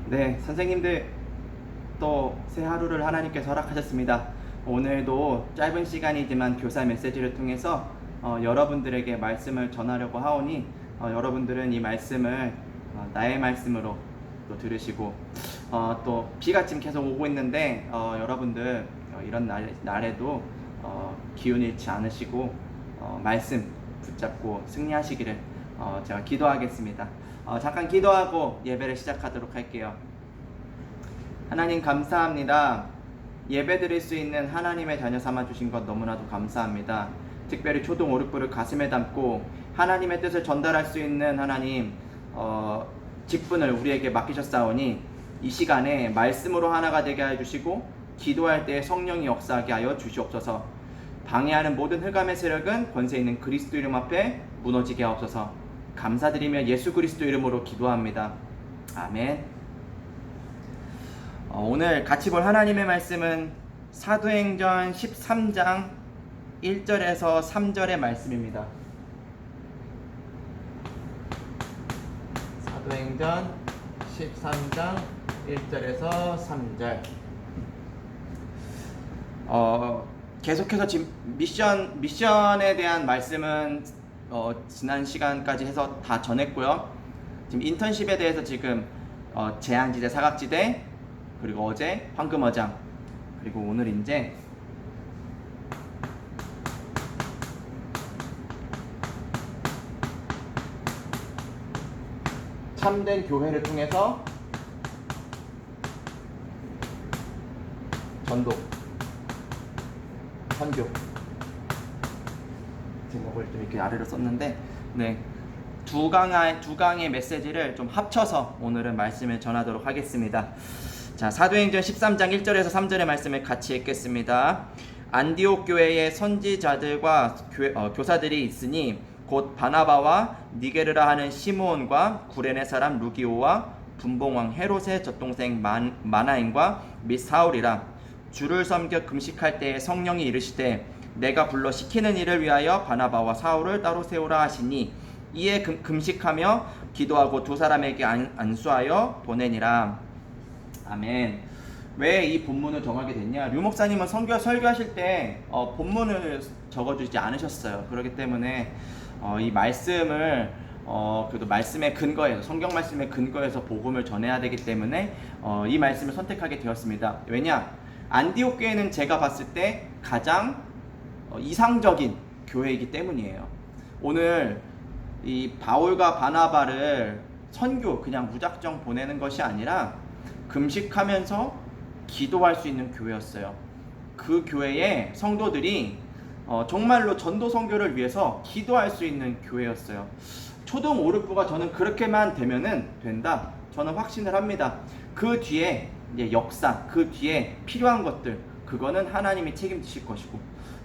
네, 선생님들 또 새 하루를 하나님께서 허락하셨습니다. 오늘도 짧은 시간이지만 교사 메시지를 통해서 여러분들에게 말씀을 전하려고 하오니 여러분들은 이 말씀을 나의 말씀으로 또 들으시고 또 비가 지금 계속 오고 있는데 여러분들 이런 날에도 기운 잃지 않으시고 말씀 붙잡고 승리하시기를 제가 기도하겠습니다. 잠깐 기도하고 예배를 시작하도록 할게요. 하나님 감사합니다. 예배 드릴 수 있는 하나님의 자녀 삼아 주신 것 너무나도 감사합니다. 특별히 초등 5, 6부를 가슴에 담고 하나님의 뜻을 전달할 수 있는 하나님 직분을 우리에게 맡기셨사오니 이 시간에 말씀으로 하나가 되게 하여 주시고 기도할 때 성령이 역사하게 하여 주시옵소서. 방해하는 모든 흑암의 세력은 권세 있는 그리스도 이름 앞에 무너지게 하옵소서. 감사드리며 예수 그리스도 이름으로 기도합니다. 아멘. 오늘 같이 볼 하나님의 말씀은 사도행전 13장 1절에서 3절의 말씀입니다. 사도행전 13장 1절에서 3절. 계속해서 지금 미션에 대한 말씀은 지난 시간까지 해서 다 전했고요. 지금 인턴십에 대해서 지금 제한지대, 사각지대, 그리고 어제 황금어장, 그리고 오늘 이제 참된 교회를 통해서 전도, 선교 제목을 좀 이렇게 아래로 썼는데, 네, 두 강의 메시지를 좀 합쳐서 오늘은 말씀을 전하도록 하겠습니다. 자, 사도행전 13장 1절에서 3절의 말씀을 같이 읽겠습니다. 안디옥 교회에 선지자들과 교사들이 있으니 곧 바나바와 니게르라 하는 시므온과 구레네 사람 루기오와 분봉왕 헤롯의 젖동생 마나임과 및 사울이라. 주를 섬겨 금식할 때에 성령이 이르시되 내가 불러 시키는 일을 위하여 바나바와 사울을 따로 세우라 하시니 이에 금식하며 기도하고 두 사람에게 안수하여 보내니라. 아멘. 왜 이 본문을 정하게 됐냐? 류 목사님은 설교하실 때 본문을 적어주지 않으셨어요. 그렇기 때문에 이 말씀을 그래도 말씀의 근거에서, 성경 말씀의 근거에서 복음을 전해야 되기 때문에 이 말씀을 선택하게 되었습니다. 왜냐? 안디옥 교회는 제가 봤을 때 가장 이상적인 교회이기 때문이에요. 오늘 이 바울과 바나바를 선교 그냥 무작정 보내는 것이 아니라 금식하면서 기도할 수 있는 교회였어요. 그 교회에 성도들이 정말로 전도 선교를 위해서 기도할 수 있는 교회였어요. 초등 5, 6부가 저는 그렇게만 되면은 된다, 저는 확신을 합니다. 그 뒤에 이제 역사, 그 뒤에 필요한 것들, 그거는 하나님이 책임지실 것이고.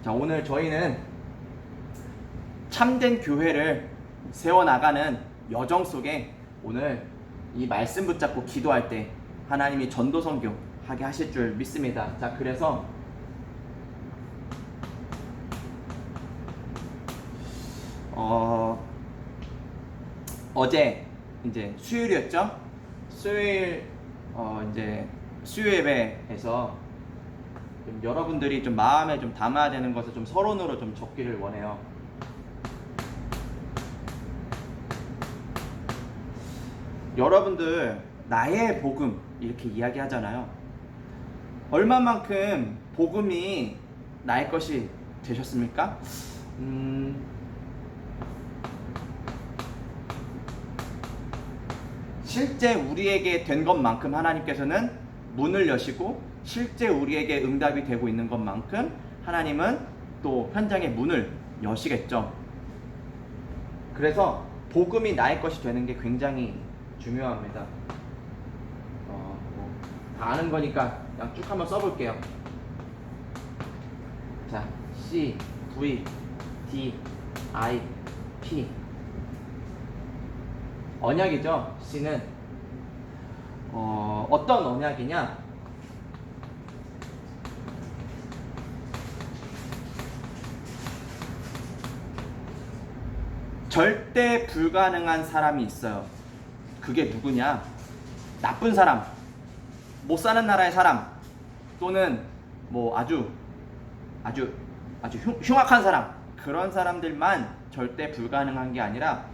자, 오늘 저희는 참된 교회를 세워나가는 여정 속에 오늘 이 말씀 붙잡고 기도할 때 하나님이 전도 선교 하게 하실 줄 믿습니다. 자, 그래서 어제 이제 수요일이었죠? 수요일 이제 수요 예배에서 좀 여러분들이 좀 마음에 좀 담아야 되는 것을 좀 서론으로 좀 적기를 원해요. 여러분들 나의 복음 이렇게 이야기하잖아요. 얼마만큼 복음이 나의 것이 되셨습니까? 실제 우리에게 된 것만큼 하나님께서는 문을 여시고 실제 우리에게 응답이 되고 있는 것만큼 하나님은 또 현장의 문을 여시겠죠. 그래서 복음이 나의 것이 되는 게 굉장히 중요합니다. 다 아는 거니까 그냥 쭉 한번 써볼게요. 자, C, V, D, I, P. 언약이죠. C는 어떤 언약이냐? 절대 불가능한 사람이 있어요. 그게 누구냐? 나쁜 사람, 못 사는 나라의 사람, 또는 뭐 아주 흉악한 사람, 그런 사람들만 절대 불가능한 게 아니라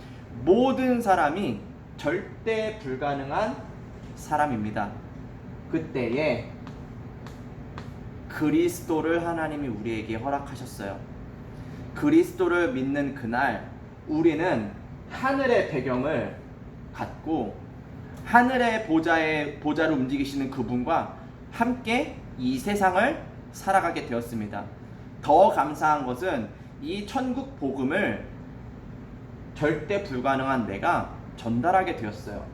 모든 사람이 절대 불가능한 사람입니다. 그때에 그리스도를 하나님이 우리에게 허락하셨어요. 그리스도를 믿는 그날 우리는 하늘의 배경을 갖고 하늘의 보좌를 움직이시는 그분과 함께 이 세상을 살아가게 되었습니다. 더 감사한 것은 이 천국 복음을 절대 불가능한 내가 전달하게 되었어요.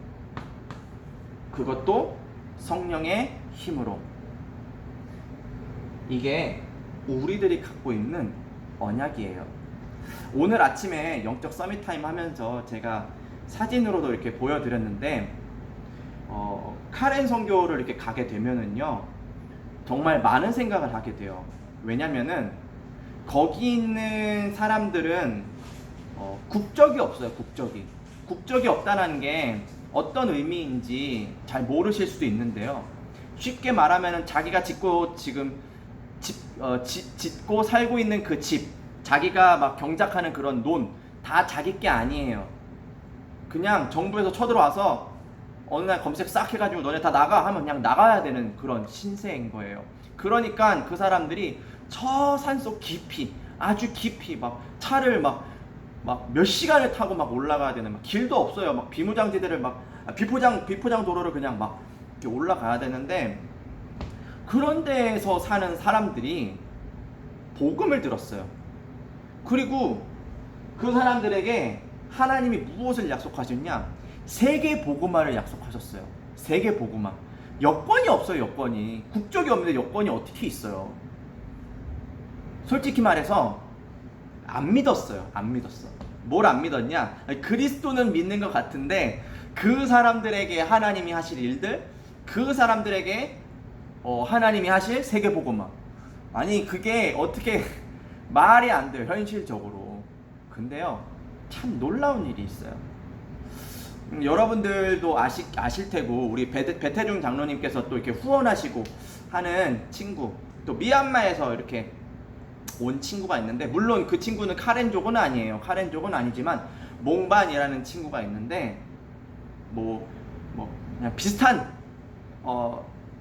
그것도 성령의 힘으로. 이게 우리들이 갖고 있는 언약이에요. 오늘 아침에 영적 서밋 타임 하면서 제가 사진으로도 이렇게 보여드렸는데 카렌 선교를 이렇게 가게 되면은요 정말 많은 생각을 하게 돼요. 왜냐면은 거기 있는 사람들은 국적이 없어요. 국적이 없다는 게 어떤 의미인지 잘 모르실 수도 있는데요. 쉽게 말하면은 자기가 짓고 살고 있는 그 집, 자기가 막 경작하는 그런 논, 다 자기 게 아니에요. 그냥 정부에서 쳐들어와서 어느 날 검색 싹 해가지고 너네 다 나가 하면 그냥 나가야 되는 그런 신세인 거예요. 그러니까 그 사람들이 저 산속 깊이, 아주 깊이 막 차를 막 몇 시간을 타고 막 올라가야 되는, 막 길도 없어요. 막 비무장지대를 막 비포장 도로를 그냥 막 이렇게 올라가야 되는데, 그런 데에서 사는 사람들이 복음을 들었어요. 그리고 그 사람들에게 하나님이 무엇을 약속하셨냐? 세계 복음화를 약속하셨어요. 세계 복음화. 여권이 없어요. 여권이. 국적이 없는데 여권이 어떻게 있어요? 솔직히 말해서 안 믿었어요. 안 믿었어. 뭘 안 믿었냐? 그리스도는 믿는 것 같은데 그 사람들에게 하나님이 하실 일들, 그 사람들에게 하나님이 하실 세계 복음화. 아니 그게 어떻게 말이 안 돼요. 현실적으로. 근데요 참 놀라운 일이 있어요. 여러분들도 아실 테고, 우리 배태중 장로님께서 또 이렇게 후원하시고 하는 친구, 또 미얀마에서 이렇게 온 친구가 있는데, 물론 그 친구는 카렌족은 아니에요. 카렌족은 아니지만 몽반이라는 친구가 있는데 그냥 비슷한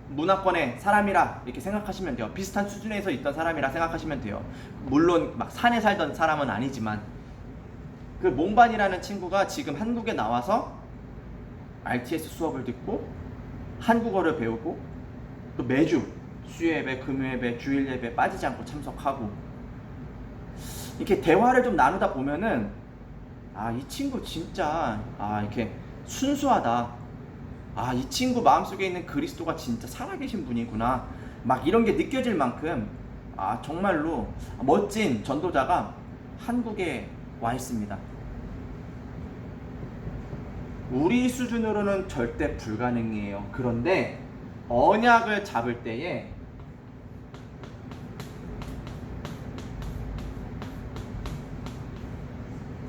문화권의 사람이라 이렇게 생각하시면 돼요. 비슷한 수준에서 있던 사람이라 생각하시면 돼요. 물론 막 산에 살던 사람은 아니지만, 그 몽반이라는 친구가 지금 한국에 나와서 RTS 수업을 듣고 한국어를 배우고, 또 매주 수요예배, 금요예배, 주일예배 빠지지 않고 참석하고, 이렇게 대화를 좀 나누다 보면은 이 친구 진짜 이렇게 순수하다. 이 친구 마음속에 있는 그리스도가 진짜 살아계신 분이구나. 막 이런 게 느껴질 만큼 정말로 멋진 전도자가 한국에 와 있습니다. 우리 수준으로는 절대 불가능이에요. 그런데 언약을 잡을 때에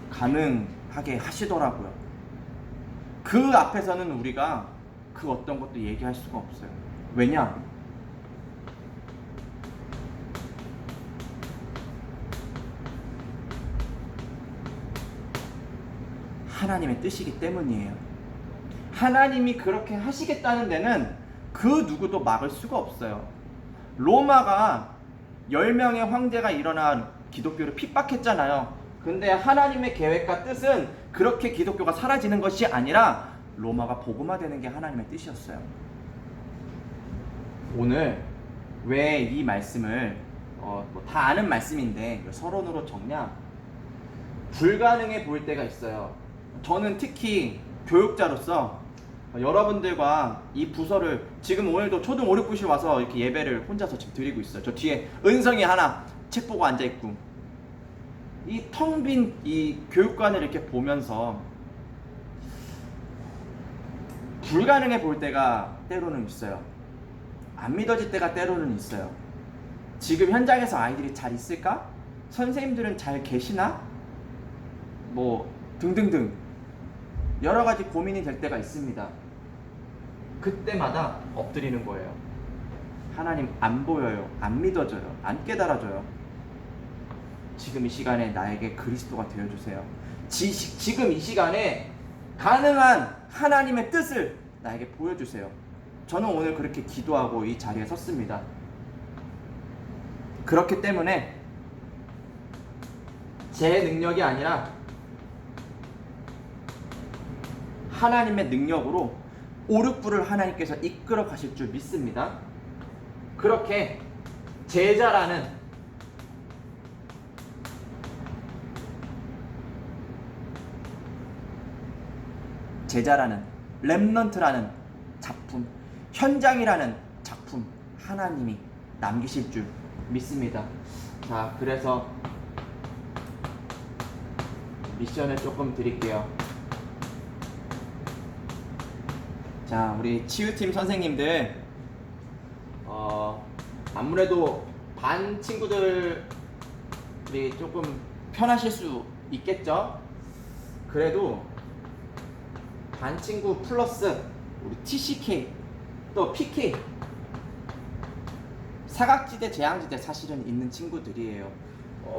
가능하게 하시더라고요. 그 앞에서는 우리가 그 어떤 것도 얘기할 수가 없어요. 왜냐? 하나님의 뜻이기 때문이에요. 하나님이 그렇게 하시겠다는 데는 그 누구도 막을 수가 없어요. 로마가 10명의 황제가 일어나 기독교를 핍박했잖아요. 근데 하나님의 계획과 뜻은 그렇게 기독교가 사라지는 것이 아니라 로마가 복음화되는 게 하나님의 뜻이었어요. 오늘 왜 이 말씀을 다 아는 말씀인데 서론으로 적냐? 불가능해 보일 때가 있어요. 저는 특히 교육자로서 여러분들과 이 부서를 지금 오늘도 초등 5, 6부실 와서 이렇게 예배를 혼자서 지금 드리고 있어요. 저 뒤에 은성이 하나 책 보고 앉아있고, 이 텅 빈 이 교육관을 이렇게 보면서 불가능해 볼 때가 때로는 있어요. 안 믿어질 때가 때로는 있어요. 지금 현장에서 아이들이 잘 있을까? 선생님들은 잘 계시나? 등등등 여러 가지 고민이 될 때가 있습니다. 그때마다 엎드리는 거예요. 하나님 안 보여요, 안 믿어져요, 안 깨달아져요. 지금 이 시간에 나에게 그리스도가 되어주세요. 지금 이 시간에 가능한 하나님의 뜻을 나에게 보여주세요. 저는 오늘 그렇게 기도하고 이 자리에 섰습니다. 그렇기 때문에 제 능력이 아니라 하나님의 능력으로 오륙부를 하나님께서 이끌어 가실 줄 믿습니다. 그렇게 제자라는 렘넌트라는 작품, 현장이라는 작품 하나님이 남기실 줄 믿습니다. 자, 그래서 미션을 조금 드릴게요. 자, 우리 치유팀 선생님들 아무래도 반 친구들이 조금 편하실 수 있겠죠? 그래도 반 친구 플러스 우리 TCK 또 PK 사각지대 재앙지대 사실은 있는 친구들이에요.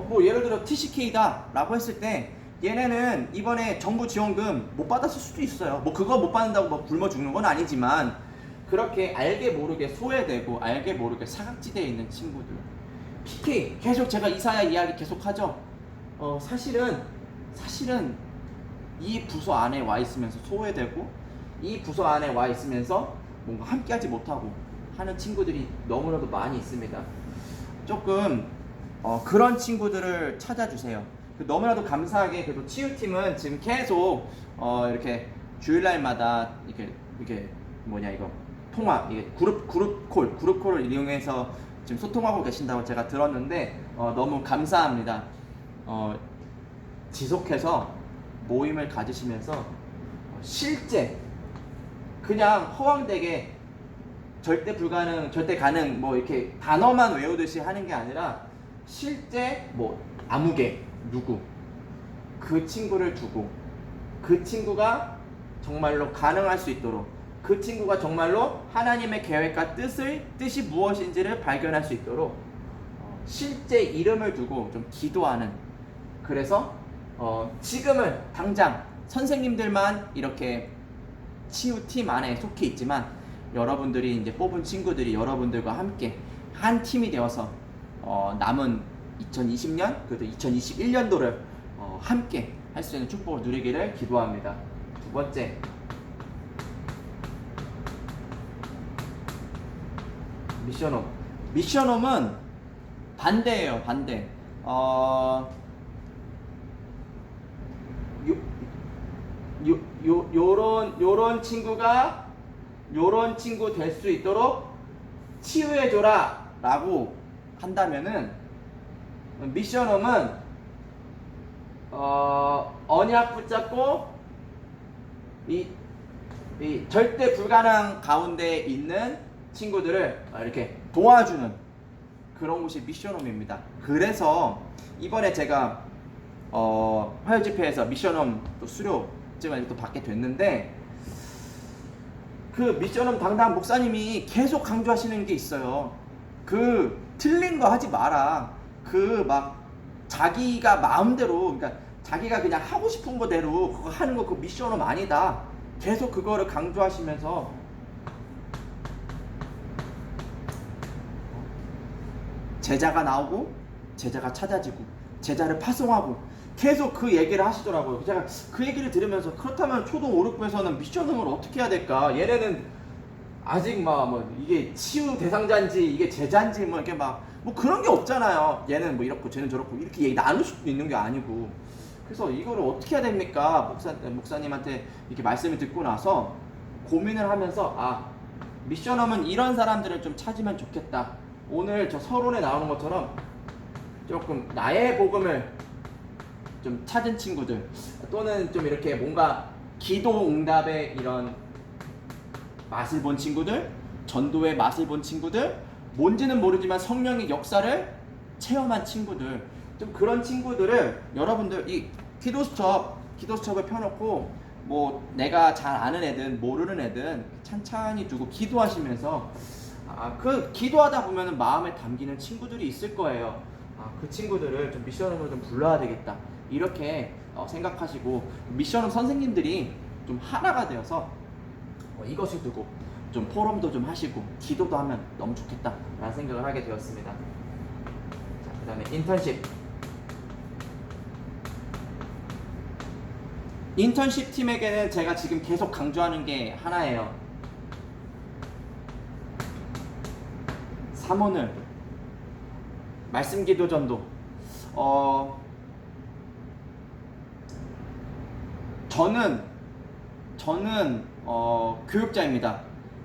뭐 예를 들어 TCK다 라고 했을 때 얘네는 이번에 정부 지원금 못 받았을 수도 있어요. 뭐 그거 못 받는다고 뭐 굶어 죽는 건 아니지만 그렇게 알게 모르게 소외되고 알게 모르게 사각지대에 있는 친구들. PK 계속 제가 이사야 이야기 계속 하죠. 사실은 이 부서 안에 와 있으면서 소외되고 이 부서 안에 와 있으면서 뭔가 함께하지 못하고 하는 친구들이 너무나도 많이 있습니다. 조금 그런 친구들을 찾아주세요. 너무나도 감사하게 그래도 치유팀은 지금 계속 이렇게 주일날마다 이게 뭐냐 이거 통화 이게 그룹콜을 이용해서 지금 소통하고 계신다고 제가 들었는데 너무 감사합니다. 지속해서 모임을 가지시면서 실제 그냥 허황되게 절대 불가능, 절대 가능 뭐 이렇게 단어만 외우듯이 하는 게 아니라 실제 뭐 아무개 누구 그 친구를 두고 그 친구가 정말로 가능할 수 있도록 그 친구가 정말로 하나님의 계획과 뜻이 무엇인지를 발견할 수 있도록 실제 이름을 두고 좀 기도하는. 그래서 지금은 당장 선생님들만 이렇게 치유팀 안에 속해 있지만 여러분들이 이제 뽑은 친구들이 여러분들과 함께 한 팀이 되어서 남은 2020년 그래도 2021년도를 함께 할 수 있는 축복을 누리기를 기도합니다. 두 번째, 미션홈은 반대예요. 반대. 요런 친구가 요런 친구 될 수 있도록 치유해줘라 라고 한다면은 미션홈은 언약 붙잡고 이 절대 불가능 가운데 있는 친구들을 이렇게 도와주는 그런 곳이 미션홈입니다. 그래서 이번에 제가 화요 집회에서 미션홈 또 수료증을 또 받게 됐는데 그 미션홈 당당 목사님이 계속 강조하시는 게 있어요. 그 틀린 거 하지 마라. 그 막 자기가 마음대로 그러니까 자기가 그냥 하고 싶은 거대로 그거 하는 거 그 미션홈 아니다. 계속 그거를 강조하시면서 제자가 나오고 제자가 찾아지고 제자를 파송하고 계속 그 얘기를 하시더라고요. 제가 그 얘기를 들으면서 그렇다면 초등 5, 6부에서는 미션홈을 어떻게 해야 될까? 얘네는 아직 뭐 이게 치유 대상자인지 이게 제자인지 뭐 이렇게 뭐 그런 게 없잖아요. 얘는 뭐 이렇고 쟤는 저렇고 이렇게 얘기 나눌 수도 있는 게 아니고. 그래서 이거를 어떻게 해야 됩니까? 목사님한테 이렇게 말씀을 듣고 나서 고민을 하면서 미션홈은 이런 사람들을 좀 찾으면 좋겠다. 오늘 저 서론에 나오는 것처럼 조금 나의 복음을 좀 찾은 친구들 또는 좀 이렇게 뭔가 기도 응답의 이런 맛을 본 친구들, 전도의 맛을 본 친구들, 뭔지는 모르지만 성령의 역사를 체험한 친구들, 좀 그런 친구들을 여러분들 이 기도수첩을 펴놓고 뭐 내가 잘 아는 애든 모르는 애든 찬찬히 두고 기도하시면서 그 기도하다 보면은 마음에 담기는 친구들이 있을 거예요. 그 친구들을 좀 미션으로 좀 불러야 되겠다. 이렇게 생각하시고 미션업 선생님들이 좀 하나가 되어서 이것을 두고 좀 포럼도 좀 하시고 기도도 하면 너무 좋겠다 라는 생각을 하게 되었습니다. 자, 그 다음에 인턴십 팀에게는 제가 지금 계속 강조하는 게 하나예요. 3오늘 말씀 기도 전도. 저는 교육자입니다.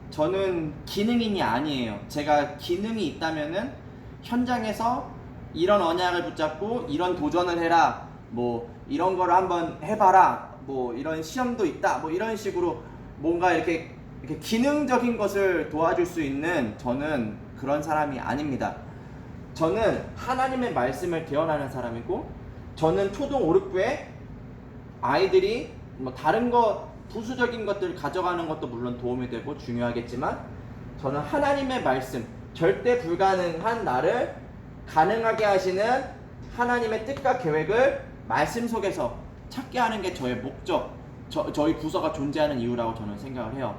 저는 기능인이 아니에요. 제가 기능이 있다면은 현장에서 이런 언약을 붙잡고 이런 도전을 해라, 뭐 이런 거를 한번 해봐라, 뭐 이런 시험도 있다, 뭐 이런 식으로 뭔가 이렇게 기능적인 것을 도와줄 수 있는 저는 그런 사람이 아닙니다. 저는 하나님의 말씀을 대언하는 사람이고, 저는 초등 5, 6부에 아이들이 뭐 다른 거 부수적인 것들 가져가는 것도 물론 도움이 되고 중요하겠지만, 저는 하나님의 말씀, 절대 불가능한 나를 가능하게 하시는 하나님의 뜻과 계획을 말씀 속에서 찾게 하는 게 저의 목적, 저희 부서가 존재하는 이유라고 저는 생각을 해요.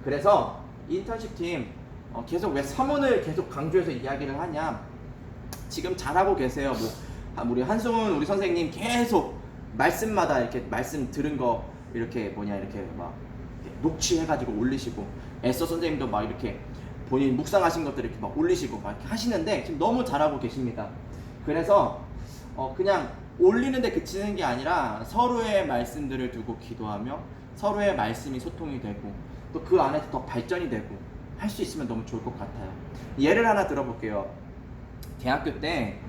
그래서 인턴십 팀 계속 왜 3원을 계속 강조해서 이야기를 하냐, 지금 잘하고 계세요. 뭐 우리 한승훈 우리 선생님 계속 말씀마다 이렇게 말씀 들은 거 이렇게 이렇게 막 녹취해가지고 올리시고, 애써 선생님도 막 이렇게 본인 묵상하신 것들 이렇게 막 올리시고 막 이렇게 하시는데 지금 너무 잘하고 계십니다. 그래서 그냥 올리는데 그치는 게 아니라 서로의 말씀들을 두고 기도하며 서로의 말씀이 소통이 되고 또 그 안에서 더 발전이 되고 할 수 있으면 너무 좋을 것 같아요. 예를 하나 들어볼게요. 대학교 때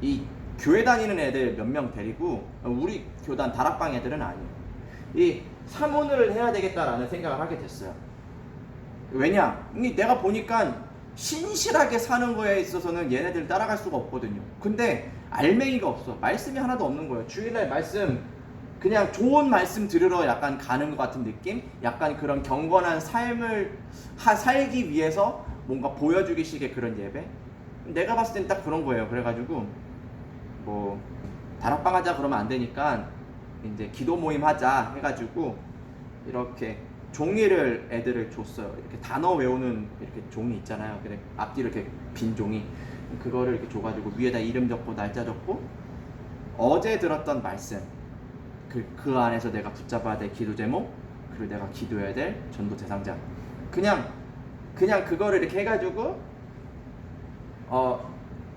이 교회 다니는 애들 몇 명 데리고, 우리 교단 다락방 애들은 아니에요, 이 사문을 해야 되겠다라는 생각을 하게 됐어요. 왜냐? 내가 보니까 신실하게 사는 거에 있어서는 얘네들 따라갈 수가 없거든요. 근데 알맹이가 없어. 말씀이 하나도 없는 거예요. 주일날 말씀, 그냥 좋은 말씀 들으러 약간 가는 것 같은 느낌? 약간 그런 경건한 삶을 살기 위해서 뭔가 보여주기 식의 그런 예배? 내가 봤을 땐 딱 그런 거예요. 그래가지고 뭐 다락방 하자 그러면 안 되니까 이제 기도 모임 하자 해가지고 이렇게 종이를 애들을 줬어요. 이렇게 단어 외우는 이렇게 종이 있잖아요. 그래 앞뒤로 이렇게 빈 종이, 그거를 이렇게 줘가지고 위에다 이름 적고 날짜 적고 어제 들었던 말씀, 그 안에서 내가 붙잡아야 될 기도 제목, 그리고 내가 기도해야 될 전도 대상자, 그냥 그거를 이렇게 해가지고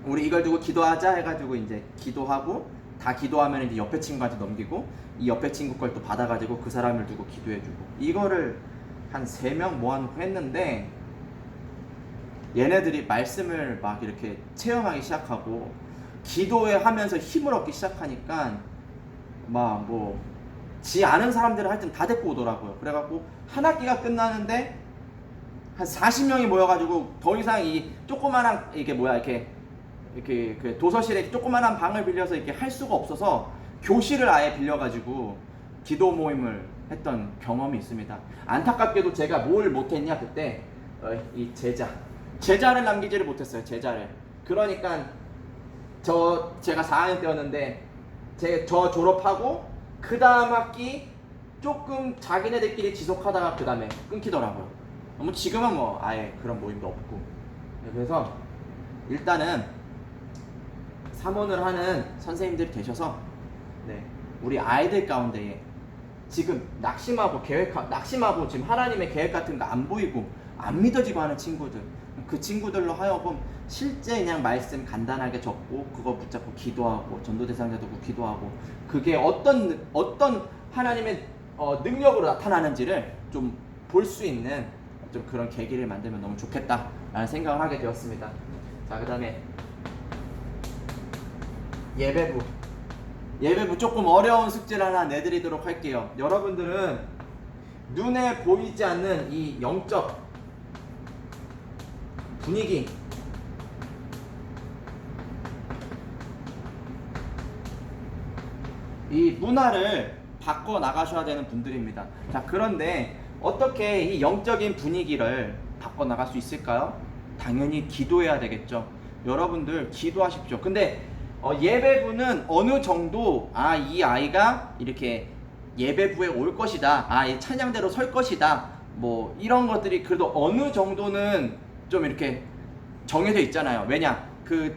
우리 이걸 두고 기도하자 해가지고 이제 기도하고 다 기도하면 이제 옆에 친구한테 넘기고 이 옆에 친구 걸 또 받아가지고 그 사람을 두고 기도해주고, 이거를 한 3명 모아놓고 했는데 얘네들이 말씀을 막 이렇게 체험하기 시작하고 기도에 하면서 힘을 얻기 시작하니까 막 뭐 지 아는 사람들을 하여튼 다 데리고 오더라고요. 그래갖고 한 학기가 끝나는데 한 40명이 모여가지고 더 이상 이 조그만한 이렇게 그 도서실에 조그만한 방을 빌려서 이렇게 할 수가 없어서 교실을 아예 빌려가지고 기도 모임을 했던 경험이 있습니다. 안타깝게도 제가 뭘 못했냐, 그때 이 제자를 남기지를 못했어요. 제자를. 그러니까 제가 4학년 때였는데 저 졸업하고 그 다음 학기 조금 자기네들끼리 지속하다가 그 다음에 끊기더라고요. 뭐 지금은 뭐 아예 그런 모임도 없고. 그래서 일단은 3원을 하는 선생님들이 계셔서 우리 아이들 가운데에 지금 낙심하고 지금 하나님의 계획 같은 거 안 보이고 안 믿어지고 하는 친구들, 그 친구들로 하여금 실제 그냥 말씀 간단하게 적고 그거 붙잡고 기도하고 전도 대상자 두고 기도하고 그게 어떤 하나님의 능력으로 나타나는지를 좀 볼 수 있는 좀 그런 계기를 만들면 너무 좋겠다라는 생각을 하게 되었습니다. 자, 그 다음에 예배부 조금 어려운 숙제를 하나 내드리도록 할게요. 여러분들은 눈에 보이지 않는 이 영적 분위기, 이 문화를 바꿔 나가셔야 되는 분들입니다. 자, 그런데 어떻게 이 영적인 분위기를 바꿔나갈 수 있을까요? 당연히 기도해야 되겠죠. 여러분들 기도하십시오. 근데 예배부는 어느 정도 이 아이가 이렇게 예배부에 올 것이다, 이 찬양대로 설 것이다, 뭐 이런 것들이 그래도 어느 정도는 좀 이렇게 정해져 있잖아요. 왜냐, 그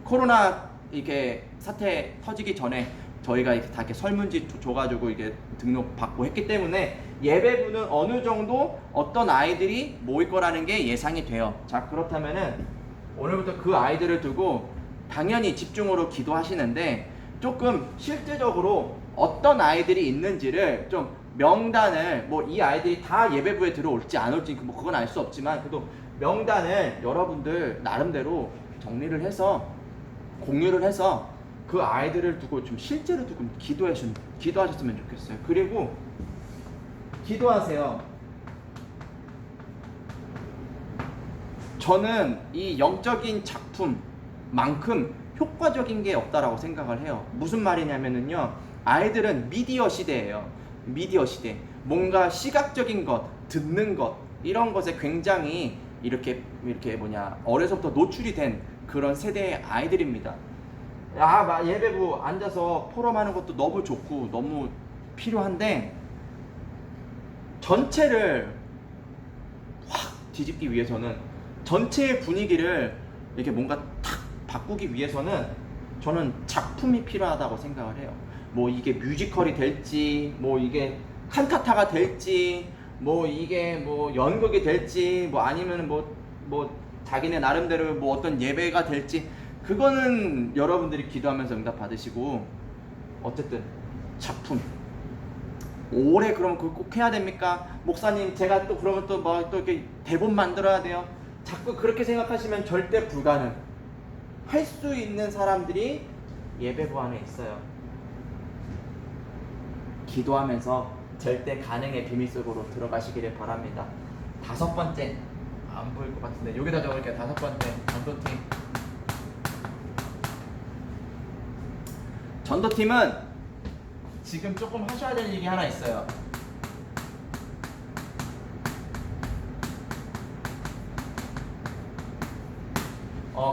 코로나 이렇게 사태 터지기 전에 저희가 이렇게 다 이렇게 설문지 줘가지고 이게 등록 받고 했기 때문에 예배부는 어느 정도 어떤 아이들이 모일 거라는 게 예상이 돼요. 자, 그렇다면은 오늘부터 그 아이들을 두고 당연히 집중으로 기도하시는데, 조금 실제적으로 어떤 아이들이 있는지를 좀 명단을, 뭐 이 아이들이 다 예배부에 들어올지 안 올지 뭐 그건 알 수 없지만, 그래도 명단을 여러분들 나름대로 정리를 해서 공유를 해서 그 아이들을 두고 좀 실제로 두고 기도하셨으면 좋겠어요. 그리고 기도하세요. 저는 이 영적인 작품만큼 효과적인 게 없다라고 생각을 해요. 무슨 말이냐면요, 아이들은 미디어 시대예요. 미디어 시대. 뭔가 시각적인 것, 듣는 것, 이런 것에 굉장히 이렇게 어려서부터 노출이 된 그런 세대의 아이들입니다. 예배부 앉아서 포럼하는 것도 너무 좋고 너무 필요한데, 전체를 확 뒤집기 위해서는, 전체의 분위기를 이렇게 뭔가 탁 바꾸기 위해서는 저는 작품이 필요하다고 생각을 해요. 뭐 이게 뮤지컬이 될지, 뭐 이게 칸타타가 될지, 뭐 이게 뭐 연극이 될지, 뭐 아니면 뭐 자기네 나름대로 뭐 어떤 예배가 될지, 그거는 여러분들이 기도하면서 응답 받으시고, 어쨌든 작품. 올해 그러면 그걸 꼭 해야 됩니까? 목사님, 제가 또 그러면 또 뭐 또 이렇게 대본 만들어야 돼요? 자꾸 그렇게 생각하시면 절대 불가능. 할 수 있는 사람들이 예배부 안에 있어요. 기도하면서 절대 가능의 비밀 속으로 들어가시기를 바랍니다. 5번째, 안 보일 것 같은데 여기다 적을게요. 5번째, 전도팀. 전도팀은 지금 조금 하셔야 될 일이 하나 있어요.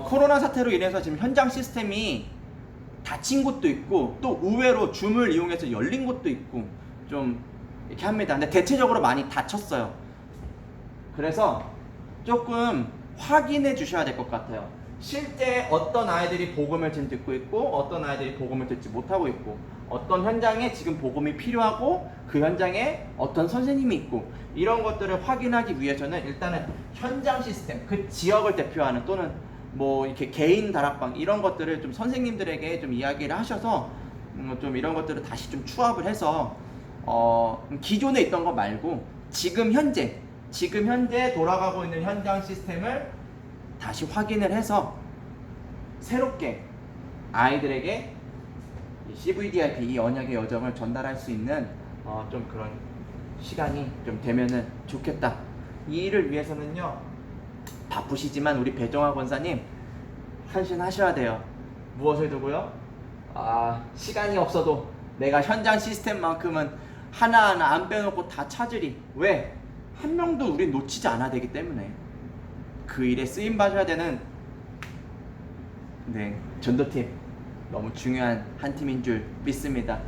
코로나 사태로 인해서 지금 현장 시스템이 닫힌 곳도 있고, 또 의외로 줌을 이용해서 열린 곳도 있고 좀 이렇게 합니다. 근데 대체적으로 많이 닫혔어요. 그래서 조금 확인해 주셔야 될 것 같아요. 실제 어떤 아이들이 복음을 지금 듣고 있고, 어떤 아이들이 복음을 듣지 못하고 있고, 어떤 현장에 지금 복음이 필요하고, 그 현장에 어떤 선생님이 있고, 이런 것들을 확인하기 위해서는 일단은 현장 시스템, 그 지역을 대표하는, 또는 뭐 이렇게 개인 다락방, 이런 것들을 좀 선생님들에게 좀 이야기를 하셔서 좀 이런 것들을 다시 좀 추합을 해서 기존에 있던 거 말고 지금 현재 돌아가고 있는 현장 시스템을 다시 확인을 해서 새롭게 아이들에게 CVDIP, 이 언약의 여정을 전달할 수 있는 좀 그런 시간이 좀 되면은 좋겠다. 이 일을 위해서는요, 바쁘시지만 우리 배정화 권사님 헌신하셔야 돼요. 무엇을 두고요? 시간이 없어도 내가 현장 시스템만큼은 하나하나 안 빼놓고 다 찾으리. 왜? 한 명도 우린 놓치지 않아야 되기 때문에. 그 일에 쓰임 받아야 되는 전도팀, 너무 중요한 한 팀인 줄 믿습니다.